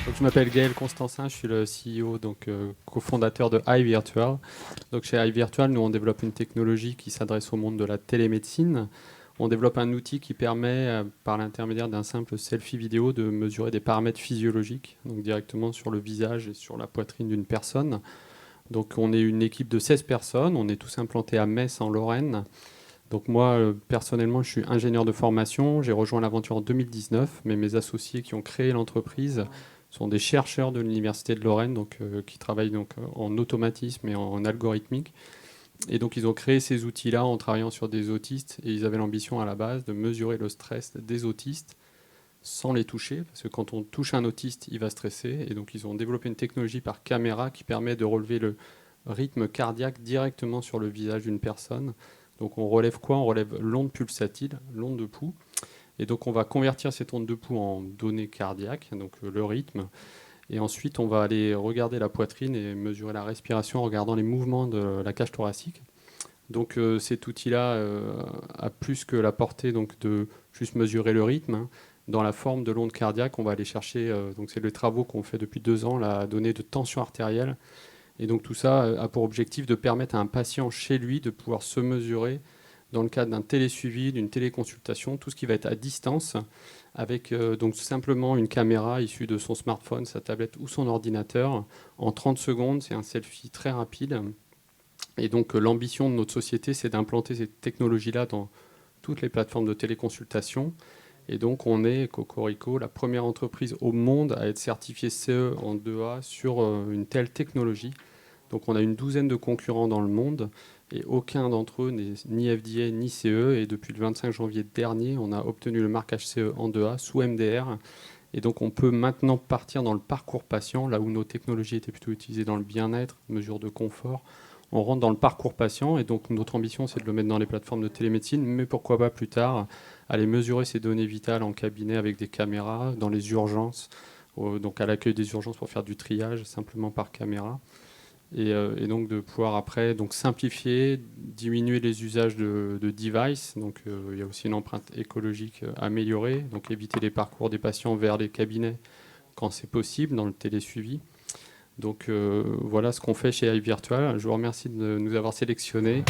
Donc, je m'appelle Gaël Constantin, je suis le CEO, cofondateur de iVirtual. Donc, chez iVirtual, nous on développe une technologie qui s'adresse au monde de la télémédecine. On développe un outil qui permet, par l'intermédiaire d'un simple selfie vidéo, de mesurer des paramètres physiologiques, donc directement sur le visage et sur la poitrine d'une personne. Donc, on est une équipe de 16 personnes, on est tous implantés à Metz en Lorraine. Donc moi, personnellement, je suis ingénieur de formation. J'ai rejoint l'aventure en 2019, mais mes associés qui ont créé l'entreprise sont des chercheurs de l'Université de Lorraine, qui travaillent en automatisme et en algorithmique. Et donc ils ont créé ces outils-là en travaillant sur des autistes, et ils avaient l'ambition à la base de mesurer le stress des autistes sans les toucher, parce que quand on touche un autiste, il va stresser. Et donc ils ont développé une technologie par caméra qui permet de relever le rythme cardiaque directement sur le visage d'une personne. Donc on relève quoi? On relève l'onde pulsatile, l'onde de pouls. Et donc on va convertir cette onde de pouls en données cardiaques, le rythme. Et ensuite on va aller regarder la poitrine et mesurer la respiration en regardant les mouvements de la cage thoracique. Donc cet outil-là a plus que la portée de juste mesurer le rythme, hein. Dans la forme de l'onde cardiaque, on va aller chercher, donc c'est les travaux qu'on fait depuis 2 ans, la donnée de tension artérielle. Et donc tout ça a pour objectif de permettre à un patient chez lui de pouvoir se mesurer dans le cadre d'un télésuivi, d'une téléconsultation, tout ce qui va être à distance, avec donc simplement une caméra issue de son smartphone, sa tablette ou son ordinateur. En 30 secondes, c'est un selfie très rapide. Et donc l'ambition de notre société, c'est d'implanter cette technologie-là dans toutes les plateformes de téléconsultation. Et donc on est, Cocorico, la première entreprise au monde à être certifiée CE en 2A sur une telle technologie. Donc on a une douzaine de concurrents dans le monde et aucun d'entre eux n'est ni FDA ni CE. Et depuis le 25 janvier dernier, on a obtenu le marquage CE en 2A sous MDR. Et donc on peut maintenant partir dans le parcours patient, là où nos technologies étaient plutôt utilisées dans le bien-être, mesure de confort. On rentre dans le parcours patient et donc notre ambition c'est de le mettre dans les plateformes de télémédecine, mais pourquoi pas plus tard aller mesurer ces données vitales en cabinet avec des caméras, dans les urgences, donc à l'accueil des urgences pour faire du triage simplement par caméra. Et donc de pouvoir après simplifier, diminuer les usages de devices. Donc il y a aussi une empreinte écologique améliorée, donc éviter les parcours des patients vers les cabinets quand c'est possible dans le télésuivi. Donc voilà ce qu'on fait chez iVirtual. Je vous remercie de nous avoir sélectionnés.